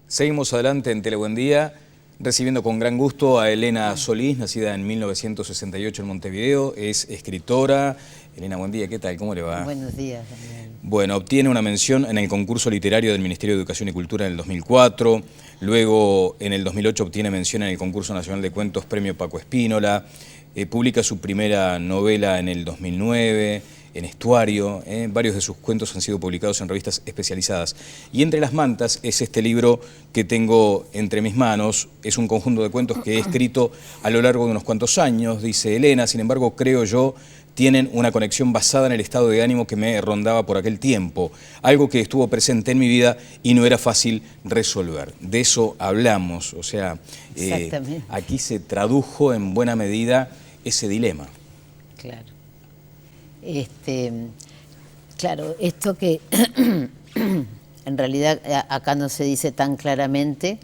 Seguimos adelante en Telebuen Día, recibiendo con gran gusto a Elena Solís, nacida en 1968 en Montevideo, es escritora. Elena, buen día, ¿qué tal? ¿Cómo le va? Buenos días, Daniel. Bueno, obtiene una mención en el concurso literario del Ministerio de Educación y Cultura en el 2004, luego en el 2008 obtiene mención en el concurso nacional de cuentos Premio Paco Espínola, publica su primera novela en el 2009, en Estuario, varios de sus cuentos han sido publicados en revistas especializadas. Y Entre las mantas es este libro que tengo entre mis manos, es un conjunto de cuentos que he escrito a lo largo de unos cuantos años, dice Elena, sin embargo creo yo tienen una conexión basada en el estado de ánimo que me rondaba por aquel tiempo, algo que estuvo presente en mi vida y no era fácil resolver. De eso hablamos, o sea, aquí se tradujo en buena medida ese dilema. Claro. Claro, esto que en realidad acá no se dice tan claramente,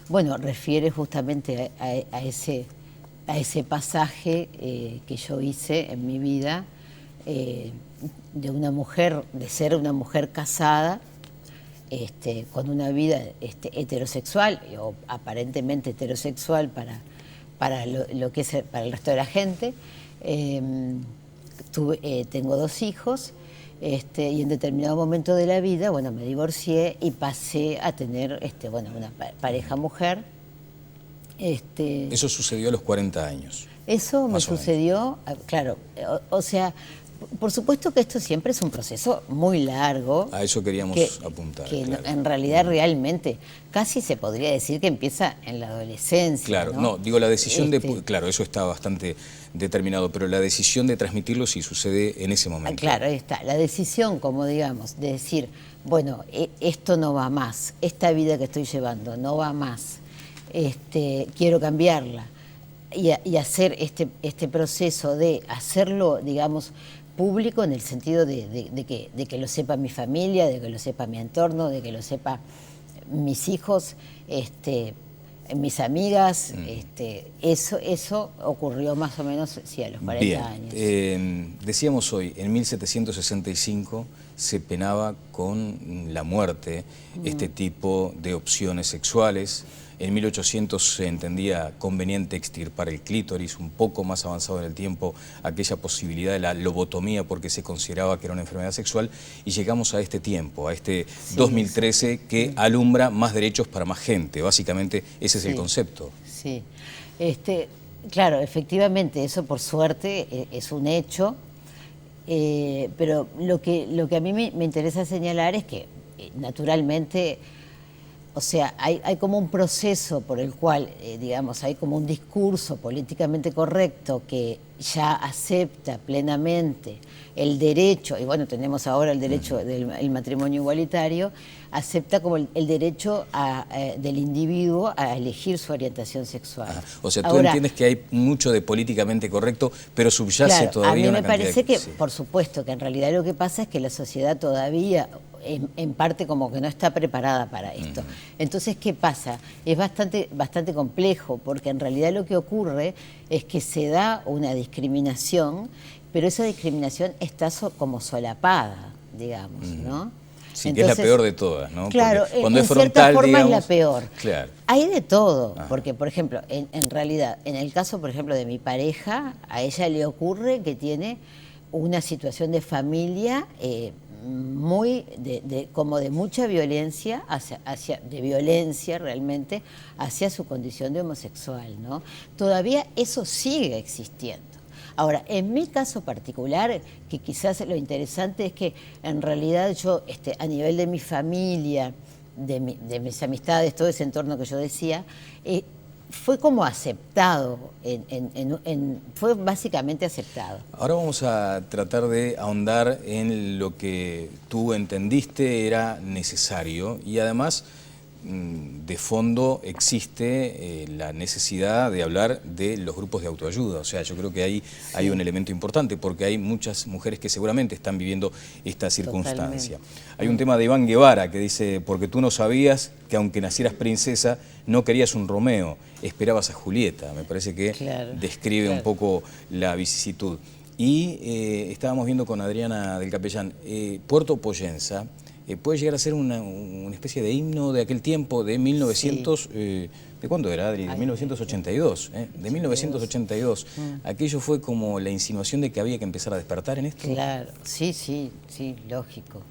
bueno, refiere justamente a ese pasaje que yo hice en mi vida, de una mujer, de ser una mujer casada, con una vida heterosexual, o aparentemente heterosexual para lo que es para el resto de la gente. Tengo 2 hijos, y en determinado momento de la vida, bueno, me divorcié y pasé a tener, bueno, una pareja mujer. Eso sucedió a los 40 años. Eso me sucedió, claro, o sea, por supuesto que esto siempre es un proceso muy largo. A eso queríamos apuntar. Que claro. en realidad realmente casi se podría decir que empieza en la adolescencia. Claro, no, digo la decisión de... Claro, eso está bastante determinado, pero la decisión de transmitirlo sí sucede en ese momento. Claro, ahí está. La decisión, como digamos, de decir, bueno, esto no va más, esta vida que estoy llevando no va más, quiero cambiarla. Y hacer este proceso de hacerlo, digamos, público en el sentido de que lo sepa mi familia, de que lo sepa mi entorno, de que lo sepa mis hijos, mis amigas, eso ocurrió más o menos, sí, a los 40 años. Decíamos hoy, en 1765 se penaba con la muerte este tipo de opciones sexuales. En 1800 se entendía conveniente extirpar el clítoris, un poco más avanzado en el tiempo aquella posibilidad de la lobotomía porque se consideraba que era una enfermedad sexual, y llegamos a este tiempo, a este 2013 que alumbra más derechos para más gente, básicamente ese es el concepto. Sí, claro, efectivamente, eso por suerte es un hecho, pero lo que a mí me interesa señalar es que naturalmente, o sea, hay como un proceso por el cual, digamos, hay como un discurso políticamente correcto que ya acepta plenamente el derecho, y bueno, tenemos ahora el derecho del matrimonio igualitario, acepta como el derecho del individuo a elegir su orientación sexual. Ajá. O sea, tú entiendes que hay mucho de políticamente correcto, pero subyace todavía una cantidad. A mí me parece que, por supuesto, que en realidad lo que pasa es que la sociedad todavía, en parte, como que no está preparada para esto. Entonces, ¿qué pasa? Es bastante complejo, porque en realidad lo que ocurre es que se da una discriminación, pero esa discriminación está como solapada, digamos, ¿no? Sí, entonces, que es la peor de todas, ¿no? Claro, cuando en cierta forma, digamos, es la peor. Claro. Hay de todo, porque, por ejemplo, en realidad, en el caso, por ejemplo, de mi pareja, a ella le ocurre que tiene una situación de familia como de mucha violencia, de violencia realmente, hacia su condición de homosexual, ¿no? Todavía eso sigue existiendo. Ahora, en mi caso particular, que quizás lo interesante es que en realidad yo, a nivel de mi familia, de mis amistades, todo ese entorno que yo decía, fue como aceptado, fue básicamente aceptado. Ahora vamos a tratar de ahondar en lo que tú entendiste era necesario, y además de fondo existe la necesidad de hablar de los grupos de autoayuda. O sea, yo creo que ahí hay un elemento importante, porque hay muchas mujeres que seguramente están viviendo esta circunstancia. Totalmente. Hay un tema de Iván Guevara que dice, porque tú no sabías que aunque nacieras princesa, no querías un Romeo, esperabas a Julieta. Me parece que describe un poco la vicisitud. Y estábamos viendo con Adriana del Capellán, Puerto Poyensa puede llegar a ser una especie de himno de aquel tiempo, de 1900, Sí. ¿de cuándo era, Adri? De 1982, de 1982. Aquello fue como la insinuación de que había que empezar a despertar en esto. Claro, sí, sí, sí, lógico.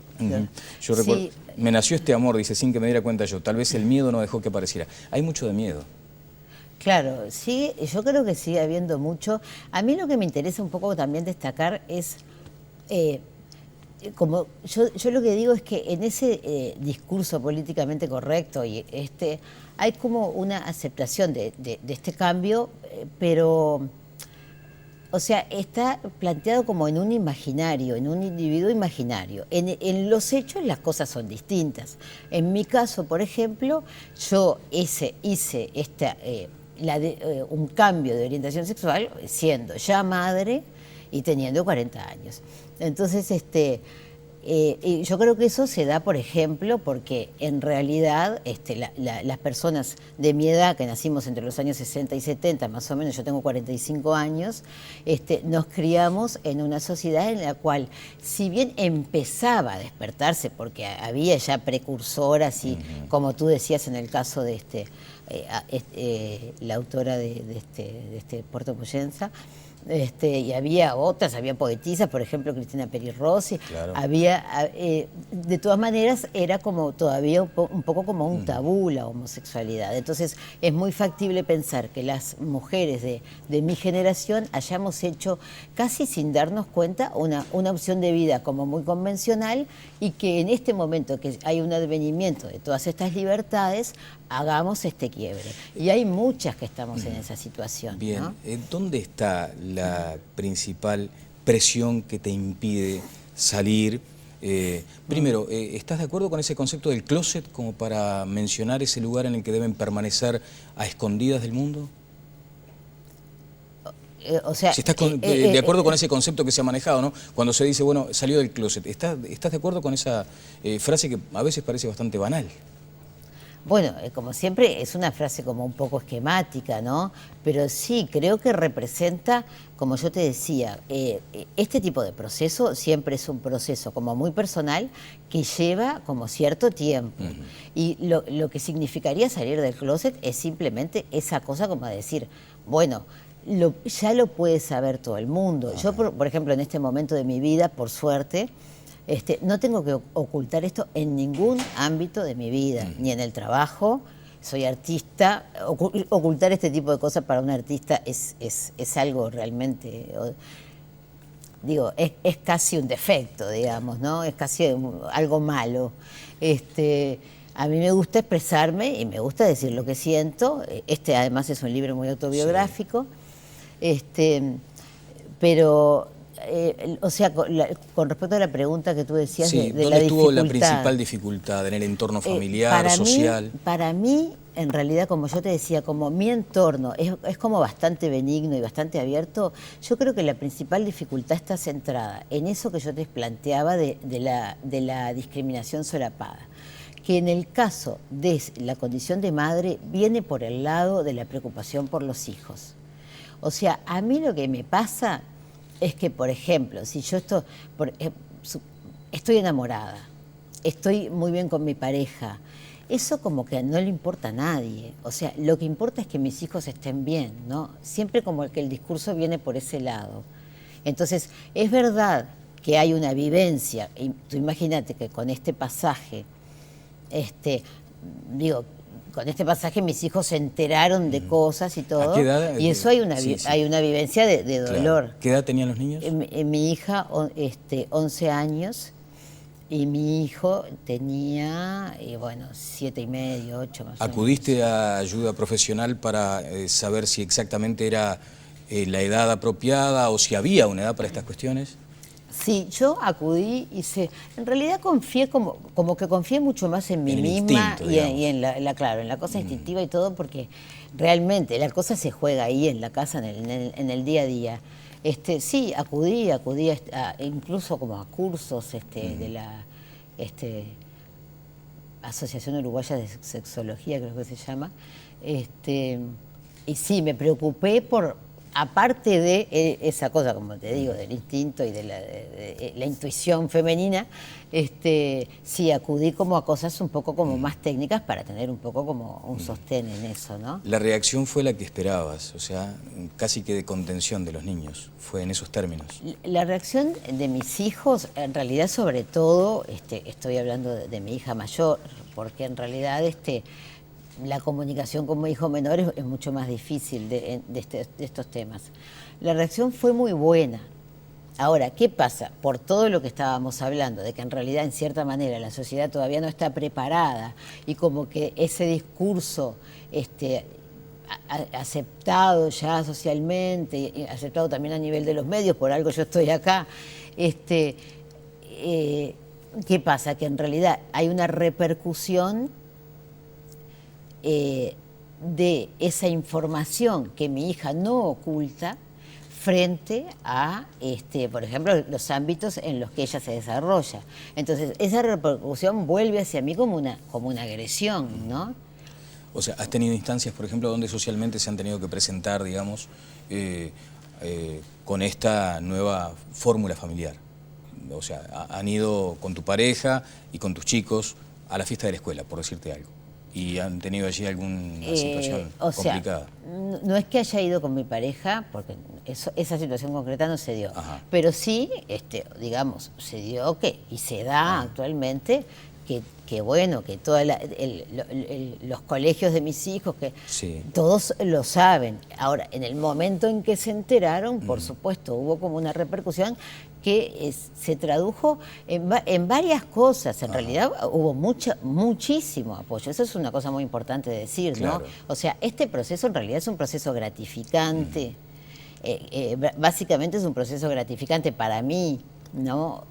Yo recuerdo, me nació este amor, dice, sin que me diera cuenta yo. Tal vez el miedo no dejó que apareciera. Hay mucho de miedo. Claro, sí, yo creo que sigue habiendo mucho. A mí lo que me interesa un poco también destacar es, como yo lo que digo es que en ese discurso políticamente correcto hay como una aceptación de este cambio, pero, o sea, está planteado como en un imaginario, en un individuo imaginario. En los hechos las cosas son distintas. En mi caso, por ejemplo, yo hice un cambio de orientación sexual siendo ya madre y teniendo 40 años. Entonces, y yo creo que eso se da, por ejemplo, porque en realidad las personas de mi edad, que nacimos entre los años 60 y 70, más o menos, yo tengo 45 años, nos criamos en una sociedad en la cual, si bien empezaba a despertarse, porque había ya precursoras y, como tú decías en el caso de la autora de Puerto Poyenza, y había otras, había poetisas, por ejemplo Cristina Peri Rossi, claro. De todas maneras era como todavía un poco como un tabú la homosexualidad. Entonces es muy factible pensar que las mujeres de mi generación hayamos hecho, casi sin darnos cuenta, una opción de vida como muy convencional, y que en este momento que hay un advenimiento de todas estas libertades, hagamos este quiebre. Y hay muchas que estamos en esa situación. Bien, ¿no? ¿Dónde está la principal presión que te impide salir? Primero, ¿estás de acuerdo con ese concepto del closet como para mencionar ese lugar en el que deben permanecer a escondidas del mundo? O sea, si estás de acuerdo con ese concepto que se ha manejado, ¿no? Cuando se dice, bueno, salió del closet, ¿estás de acuerdo con esa frase que a veces parece bastante banal? Bueno, como siempre es una frase como un poco esquemática, ¿no? Pero sí, creo que representa, como yo te decía, este tipo de proceso siempre es un proceso como muy personal que lleva como cierto tiempo. Y lo que significaría salir del closet es simplemente esa cosa como decir, bueno, ya lo puede saber todo el mundo. Yo, por ejemplo, en este momento de mi vida, por suerte, no tengo que ocultar esto en ningún ámbito de mi vida, ni en el trabajo. Soy artista. Ocultar este tipo de cosas para un artista es algo realmente, digo, es casi un defecto, digamos, ¿no? Es casi algo malo. A mí me gusta expresarme y me gusta decir lo que siento. Además es un libro muy autobiográfico. Sí. Pero o sea, con respecto a la pregunta que tú decías sí, de ¿dónde la estuvo dificultad? la principal dificultad? ¿En el entorno familiar, social? Para mí, en realidad, como yo te decía, como mi entorno es como bastante benigno y bastante abierto, yo creo que la principal dificultad está centrada en eso que yo te planteaba de la discriminación solapada, que en el caso de la condición de madre viene por el lado de la preocupación por los hijos. O sea, a mí lo que me pasa es que, por ejemplo, si yo estoy enamorada, estoy muy bien con mi pareja, eso como que no le importa a nadie. O sea, lo que importa es que mis hijos estén bien, ¿no? Siempre como que el discurso viene por ese lado. Entonces, es verdad que hay una vivencia, y tú imagínate que con este pasaje, con este pasaje mis hijos se enteraron de cosas y todo. ¿A qué edad? Y eso hay una vivencia de dolor. Claro. ¿Qué edad tenían los niños? Mi hija, 11 años, y mi hijo tenía, 7 y medio, 8 más o menos. ¿Acudiste a ayuda profesional para saber si exactamente era la edad apropiada o si había una edad para estas cuestiones? Sí, yo acudí y en realidad confié como que confié mucho más en mí misma y en la cosa instintiva y todo, porque realmente la cosa se juega ahí en la casa, en el día a día. Sí, acudí incluso como a cursos de la Asociación Uruguaya de Sexología, creo que se llama. Y sí, me preocupé aparte de esa cosa, como te digo, del instinto y de la intuición femenina, sí acudí como a cosas un poco como más técnicas para tener un poco como un sostén en eso, ¿no? La reacción fue la que esperabas, o sea, casi que de contención de los niños, fue en esos términos. La reacción de mis hijos, en realidad sobre todo, estoy hablando de mi hija mayor, porque en realidad la comunicación con mi hijo menor es mucho más difícil de estos temas. La reacción fue muy buena. Ahora, ¿qué pasa? Por todo lo que estábamos hablando, de que en realidad en cierta manera la sociedad todavía no está preparada y como que ese discurso aceptado ya socialmente, y aceptado también a nivel de los medios, por algo yo estoy acá, ¿qué pasa? Que en realidad hay una repercusión de esa información que mi hija no oculta frente a, por ejemplo, los ámbitos en los que ella se desarrolla. Entonces, esa repercusión vuelve hacia mí como una agresión, ¿no? O sea, ¿has tenido instancias, por ejemplo, donde socialmente se han tenido que presentar, digamos, con esta nueva fórmula familiar? O sea, han ido con tu pareja y con tus chicos a la fiesta de la escuela, por decirte algo. ¿Y han tenido allí alguna situación complicada? No es que haya ido con mi pareja, porque esa situación concreta no se dio. Ajá. Pero sí, digamos, se dio y se da actualmente que bueno, que todos los colegios de mis hijos, que sí, todos lo saben. Ahora, en el momento en que se enteraron, por supuesto, hubo como una repercusión que se tradujo en varias cosas. En realidad hubo muchísimo apoyo. Eso es una cosa muy importante de decir, claro, ¿no? O sea, este proceso en realidad es un proceso gratificante. Básicamente es un proceso gratificante para mí, ¿no?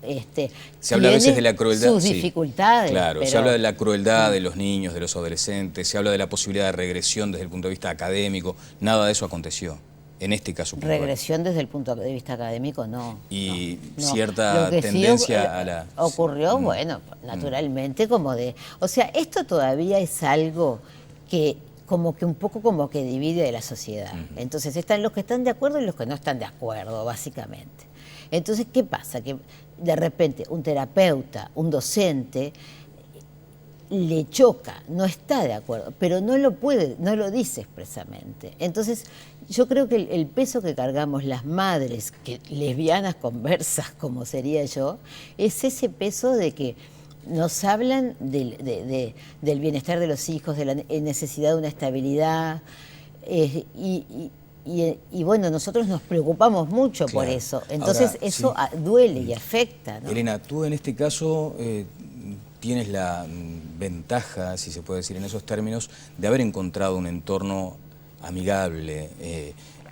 Se habla a veces de la crueldad. Sus dificultades. Claro, pero, se habla de la crueldad de los niños, de los adolescentes, se habla de la posibilidad de regresión desde el punto de vista académico. Nada de eso aconteció, en este caso puntual. Regresión desde el punto de vista académico, no. Y no. cierta tendencia sí, a la... ocurrió, bueno, naturalmente, como de... O sea, esto todavía es algo que como que un poco como que divide de la sociedad. Entonces están los que están de acuerdo y los que no están de acuerdo, básicamente. Entonces, ¿qué pasa? Que de repente un terapeuta, un docente, le choca, no está de acuerdo, pero no lo dice expresamente. Entonces, yo creo que el peso que cargamos las madres, que lesbianas conversas, como sería yo, es ese peso de que nos hablan del bienestar de los hijos, de la necesidad de una estabilidad, y bueno, nosotros nos preocupamos mucho por eso. Entonces ahora, eso sí, duele y afecta, ¿no? Elena, tú en este caso tienes la ventaja, si se puede decir en esos términos, de haber encontrado un entorno amigable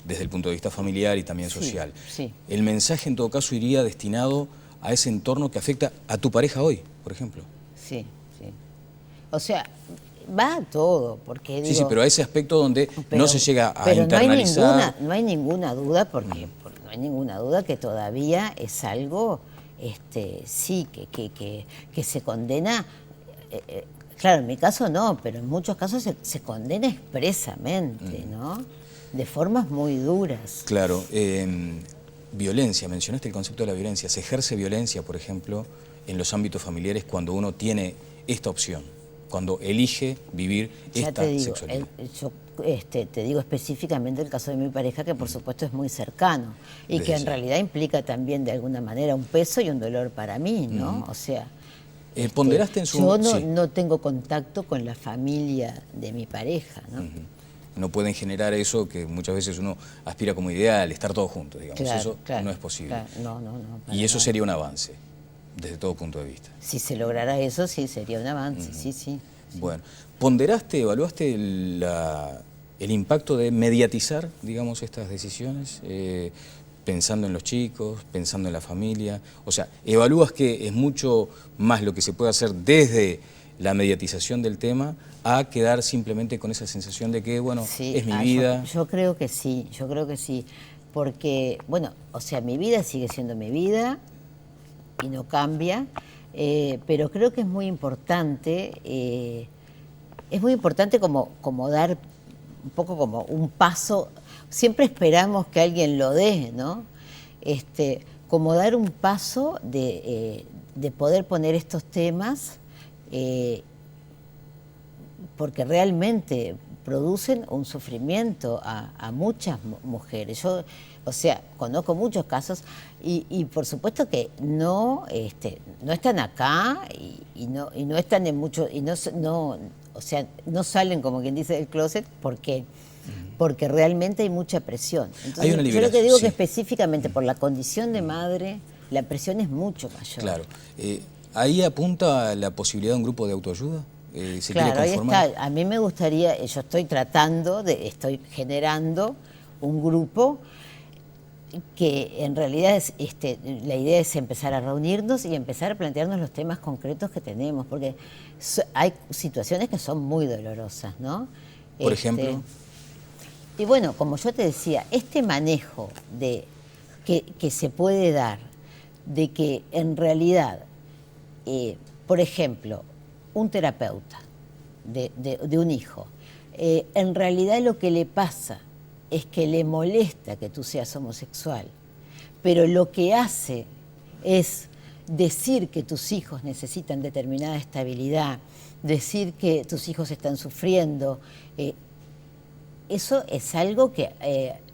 desde el punto de vista familiar y también social. Sí. El mensaje en todo caso iría destinado a ese entorno que afecta a tu pareja hoy, por ejemplo. Sí. O sea, va a todo, porque digo, sí, pero a ese aspecto donde no se llega a internalizar. No hay ninguna duda, porque no hay ninguna duda que todavía es algo, sí, que se condena. Claro, en mi caso no, pero en muchos casos se condena expresamente, ¿no? De formas muy duras. Claro. Violencia, mencionaste el concepto de la violencia. ¿Se ejerce violencia, por ejemplo, en los ámbitos familiares cuando uno tiene esta opción? Cuando elige vivir esta sexualidad. Yo te digo específicamente el caso de mi pareja, que por supuesto es muy cercano y que en realidad implica también de alguna manera un peso y un dolor para mí, ¿no? O sea, ponderaste en su... yo no tengo contacto con la familia de mi pareja, ¿no? No pueden generar eso que muchas veces uno aspira como ideal, estar todos juntos, digamos. Claro, eso claro, no es posible. Claro, no. Y eso sería un avance, desde todo punto de vista. Si se lograra eso, sí, sería un avance, sí. Bueno, ¿ponderaste, evaluaste el impacto de mediatizar, digamos, estas decisiones? Pensando en los chicos, pensando en la familia. O sea, ¿evalúas que es mucho más lo que se puede hacer desde la mediatización del tema a quedar simplemente con esa sensación de que, bueno, sí, es mi vida? Yo creo que sí, porque, bueno, o sea, mi vida sigue siendo mi vida y no cambia, pero creo que es muy importante como dar un poco como un paso, siempre esperamos que alguien lo dé, ¿no? Como dar un paso de poder poner estos temas, porque realmente producen un sufrimiento a muchas mujeres. Yo, o sea, conozco muchos casos y por supuesto que no están acá y no están en muchos, y o sea, no salen, como quien dice, del closet porque realmente hay mucha presión. Entonces, Hay una yo lo que digo sí. que específicamente por la condición de madre, la presión es mucho mayor. Claro. ¿Ahí apunta la posibilidad de un grupo de autoayuda? ¿Se Claro, quiere ahí conformar? está. A mí me gustaría, yo estoy generando un grupo que en realidad la idea es empezar a reunirnos y empezar a plantearnos los temas concretos que tenemos, porque hay situaciones que son muy dolorosas, ¿no? Por ejemplo. Y bueno, como yo te decía, este manejo que se puede dar, de que en realidad, por ejemplo, un terapeuta de un hijo, en realidad lo que le pasa es que le molesta que tú seas homosexual, pero lo que hace es decir que tus hijos necesitan determinada estabilidad, decir que tus hijos están sufriendo. Eso es algo que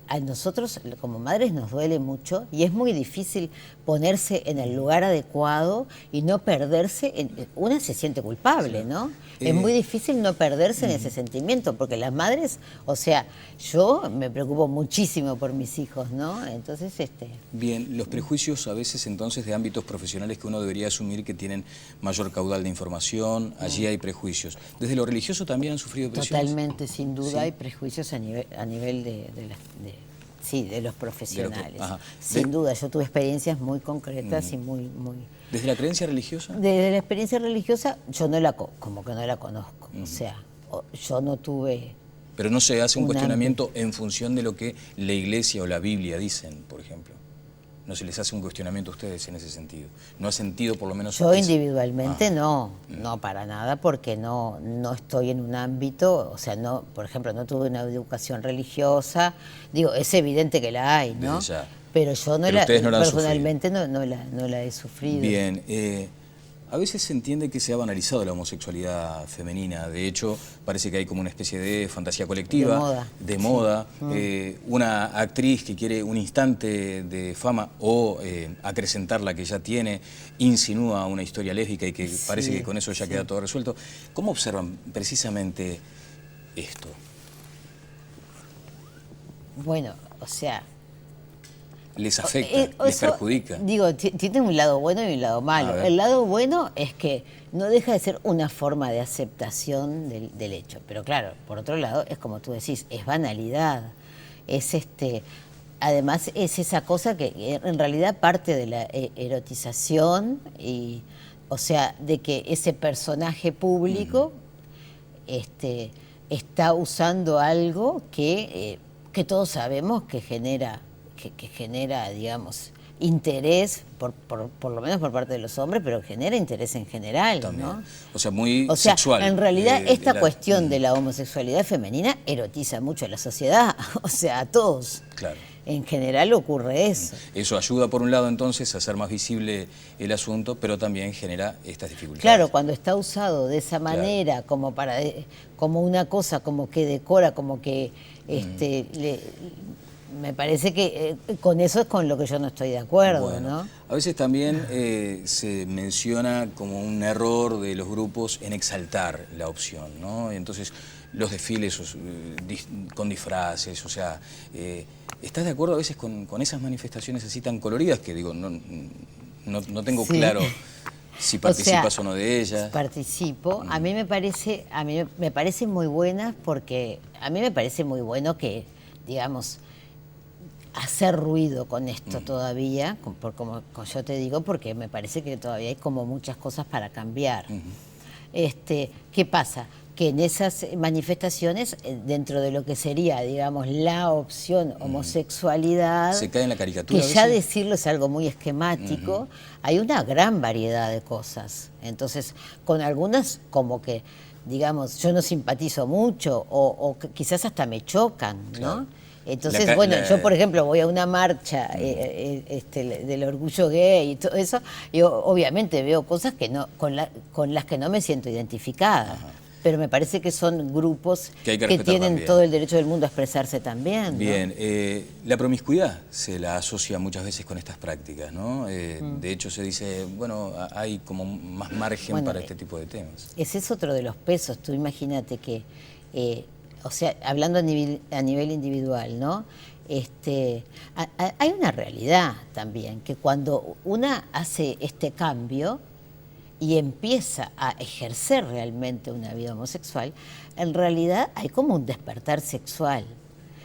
a nosotros como madres nos duele mucho y es muy difícil ponerse en el lugar adecuado y no perderse. Una se siente culpable, ¿no? Es muy difícil no perderse en ese sentimiento, porque las madres, o sea, yo me preocupo muchísimo por mis hijos, ¿no? Entonces, Bien, los prejuicios a veces entonces de ámbitos profesionales que uno debería asumir que tienen mayor caudal de información, allí hay prejuicios. ¿Desde lo religioso también han sufrido presiones? Totalmente, sin duda, ¿Sí? Hay prejuicios a nivel de los profesionales. Sin duda, yo tuve experiencias muy concretas y muy... ¿Desde la creencia religiosa? Desde la experiencia religiosa, yo como que no la conozco. O sea, yo no tuve... Pero no se hace un cuestionamiento en función de lo que la Iglesia o la Biblia dicen, por ejemplo. No se les hace un cuestionamiento a ustedes en ese sentido. ¿No ha sentido por lo menos... Yo individualmente no para nada, porque no estoy en un ámbito, o sea, no, por ejemplo, no tuve una educación religiosa. Digo, es evidente que la hay, ¿no? Pero yo personalmente no la he sufrido. Bien, a veces se entiende que se ha banalizado la homosexualidad femenina. De hecho, parece que hay como una especie de fantasía colectiva. De moda. Una actriz que quiere un instante de fama o acrecentar la que ya tiene, insinúa una historia lésbica y que parece que con eso ya queda todo resuelto. ¿Cómo observan precisamente esto? Bueno, o sea... ¿Les afecta? ¿Les perjudica? Digo, tiene un lado bueno y un lado malo. El lado bueno es que no deja de ser una forma de aceptación del hecho. Pero claro, por otro lado, es como tú decís, es banalidad. Además, es esa cosa que en realidad parte de la erotización, o sea, de que ese personaje público está usando algo que todos sabemos que genera, digamos, interés, por lo menos por parte de los hombres, pero genera interés en general, ¿no? O sea, muy sexual. En realidad, esta cuestión de la homosexualidad femenina erotiza mucho a la sociedad, o sea, a todos. Claro. En general ocurre eso. Eso ayuda, por un lado, entonces, a hacer más visible el asunto, pero también genera estas dificultades. Claro, cuando está usado de esa manera, como una cosa, como que decora, como que me parece que con eso es con lo que yo no estoy de acuerdo, ¿no? A veces también se menciona como un error de los grupos en exaltar la opción, ¿no? Y entonces los desfiles con disfraces, o sea, ¿estás de acuerdo a veces con esas manifestaciones así tan coloridas que digo, no tengo claro si participas o no de ellas? Participo. A mí me parece muy buenas, porque a mí me parece muy bueno que, digamos, hacer ruido con esto todavía, como yo te digo, porque me parece que todavía hay como muchas cosas para cambiar. ¿Qué pasa? Que en esas manifestaciones, dentro de lo que sería, digamos, la opción homosexualidad, se cae en la caricatura. Que ya decirlo es algo muy esquemático, hay una gran variedad de cosas. Entonces, con algunas como que, digamos, yo no simpatizo mucho o quizás hasta me chocan, ¿no? Entonces, yo por ejemplo voy a una marcha del orgullo gay y todo eso, y obviamente veo cosas que no, con las que no me siento identificada. Ajá. Pero me parece que son grupos que tienen también todo el derecho del mundo a expresarse también, ¿no? Bien, la promiscuidad se la asocia muchas veces con estas prácticas, ¿no? De hecho se dice, bueno, hay como más margen para este tipo de temas. Ese es otro de los pesos. Tú imagínate que, o sea, hablando a nivel individual, ¿no? Hay una realidad también, que cuando una hace este cambio y empieza a ejercer realmente una vida homosexual, en realidad hay como un despertar sexual.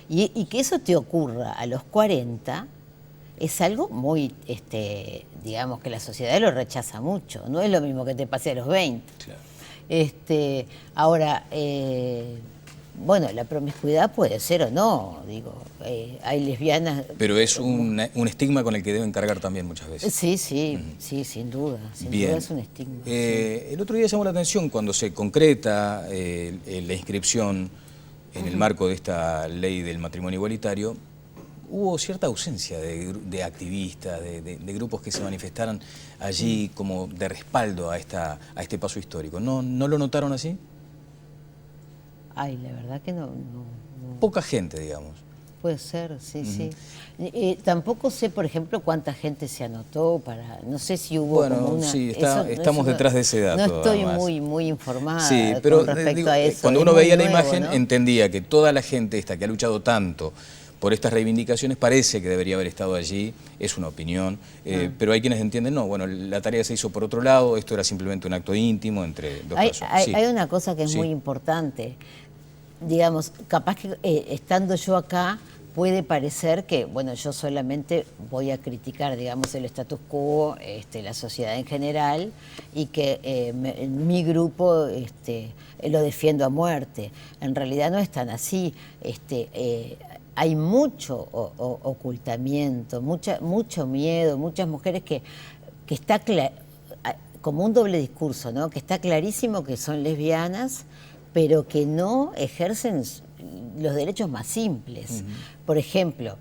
Y que eso te ocurra a los 40 es algo muy, digamos, que la sociedad lo rechaza mucho. No es lo mismo que te pase a los 20. Claro. Ahora, bueno, la promiscuidad puede ser o no, digo, hay lesbianas... Pero es un estigma con el que deben cargar también muchas veces. Sí, sí, sin duda es un estigma. Sí. El otro día llamó la atención cuando se concreta la inscripción en el marco de esta ley del matrimonio igualitario, hubo cierta ausencia de activistas, de grupos que se manifestaran allí como de respaldo a este paso histórico. ¿No lo notaron así? Ay, la verdad que no. Poca gente, digamos. Puede ser, sí, sí. Tampoco sé, por ejemplo, cuánta gente se anotó para... No sé si hubo como una... Sí, estamos detrás de ese dato. No estoy muy informada pero, con respecto a eso. Cuando uno veía la imagen, ¿no? Entendía que toda la gente esta que ha luchado tanto por estas reivindicaciones parece que debería haber estado allí, es una opinión, pero hay quienes entienden, no, bueno, la tarea se hizo por otro lado, esto era simplemente un acto íntimo entre dos personas. Hay una cosa que es muy importante, digamos, capaz que estando yo acá puede parecer que, bueno, yo solamente voy a criticar, digamos, el status quo, la sociedad en general, y que mi grupo lo defiendo a muerte. En realidad no es tan así. Hay mucho ocultamiento, mucho miedo, muchas mujeres que está como un doble discurso, ¿no? Que está clarísimo que son lesbianas, pero que no ejercen los derechos más simples. Por ejemplo,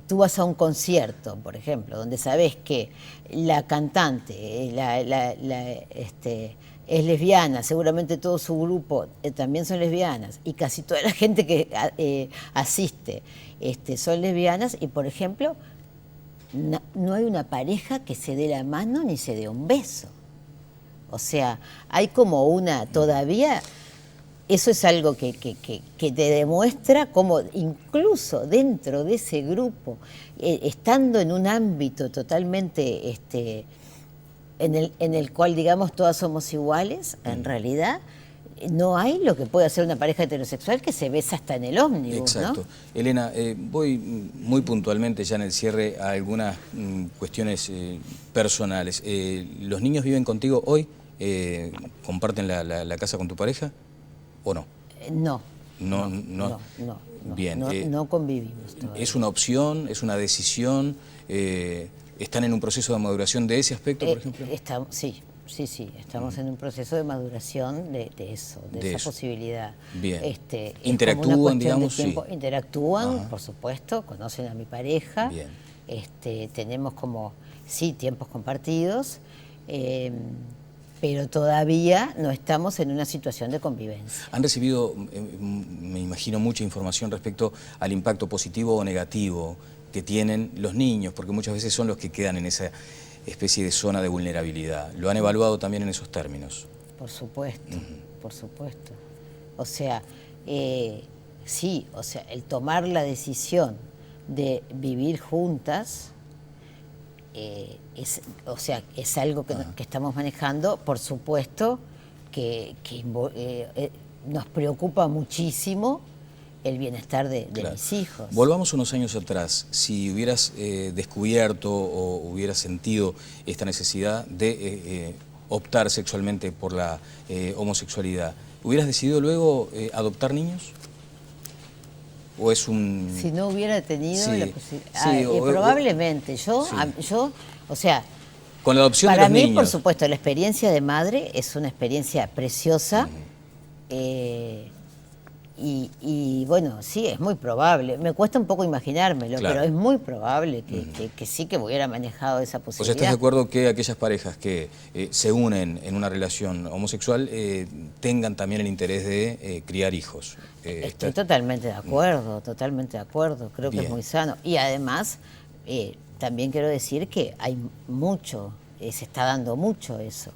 tú vas a un concierto, por ejemplo, donde sabes que la cantante es lesbiana, seguramente todo su grupo también son lesbianas, y casi toda la gente que asiste son lesbianas, y por ejemplo, no hay una pareja que se dé la mano ni se dé un beso. O sea, hay como todavía, eso es algo que te demuestra cómo incluso dentro de ese grupo, estando en un ámbito totalmente en el cual, digamos, todas somos iguales, en realidad no hay lo que puede hacer una pareja heterosexual que se besa hasta en el ómnibus. Exacto. ¿No? Elena, voy muy puntualmente ya en el cierre a algunas cuestiones personales. ¿Los niños viven contigo hoy? ¿Comparten la casa con tu pareja o no? No. No. Bien. No convivimos todavía. ¿Es una opción? ¿Es una decisión? ¿Están en un proceso de maduración de ese aspecto, por ejemplo? Sí, estamos en un proceso de maduración de esa posibilidad. Bien. ¿Interactúan, digamos? Sí. Interactúan, por supuesto, conocen a mi pareja. Bien. Tenemos tiempos compartidos, pero todavía no estamos en una situación de convivencia. ¿Han recibido, me imagino, mucha información respecto al impacto positivo o negativo que tienen los niños? Porque muchas veces son los que quedan en esa especie de zona de vulnerabilidad. ¿Lo han evaluado también en esos términos? Por supuesto, por supuesto. O sea, sí, o sea, el tomar la decisión de vivir juntas, es algo que estamos manejando. Por supuesto que nos preocupa muchísimo el bienestar de mis hijos. Volvamos unos años atrás. Si hubieras descubierto o hubieras sentido esta necesidad de optar sexualmente por la homosexualidad, ¿hubieras decidido luego adoptar niños? ¿O es un...? Si no hubiera tenido la posibilidad... probablemente. Yo, o sea... Con la adopción para de los mí, niños. por supuesto, la experiencia de madre es una experiencia preciosa. y bueno, sí, es muy probable. Me cuesta un poco imaginármelo, Claro. pero es muy probable que sí que hubiera manejado esa O sea, posibilidad. ¿estás de acuerdo que aquellas parejas que se unen en una relación homosexual tengan también el interés de criar hijos? Estoy totalmente de acuerdo, totalmente de acuerdo. Creo que Bien. es muy sano. Y además, también quiero decir que hay mucho, se está dando mucho eso.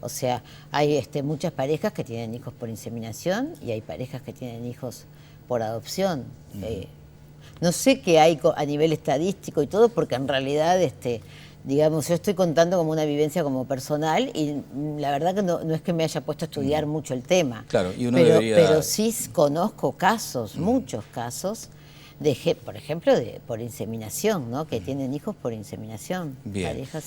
O sea, hay muchas parejas que tienen hijos por inseminación y hay parejas que tienen hijos por adopción. No sé qué hay a nivel estadístico y todo, porque en realidad, digamos, yo estoy contando como una vivencia como personal y la verdad que no es que me haya puesto a estudiar mucho el tema. Claro, y uno pero, debería... pero sí conozco casos, muchos casos, por ejemplo, por inseminación, ¿no? Que tienen hijos por inseminación. Bien. Parejas,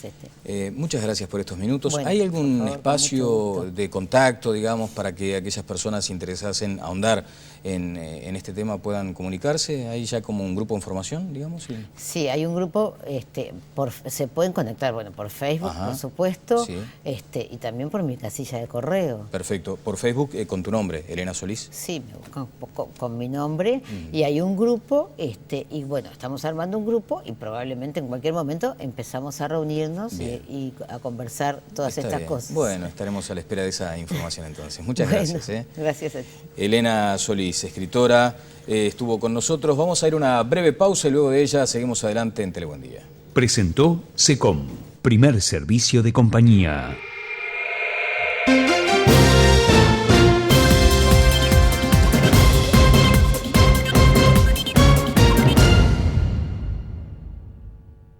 muchas gracias por estos minutos. Bueno, ¿Hay por algún favor, con espacio mucho gusto. de contacto, digamos, para que aquellas personas interesadas en ahondar en este tema puedan comunicarse? ¿Hay ya como un grupo de información, digamos? Sí, hay un grupo, se pueden conectar, bueno, por Facebook, Ajá, por supuesto, sí. Y también por mi casilla de correo. Perfecto. Por Facebook, con tu nombre, Elena Solís. Sí, me buscan con mi nombre y hay un grupo, y bueno, estamos armando un grupo y probablemente en cualquier momento empezamos a reunirnos y a conversar todas Está estas bien. cosas. Bueno, estaremos a la espera de esa información entonces. Muchas Bueno, gracias. Gracias a ti. Elena Solís, escritora, estuvo con nosotros. Vamos a ir a una breve pausa y luego de ella seguimos adelante en Telebuendía. Presentó SECOM, primer servicio de compañía.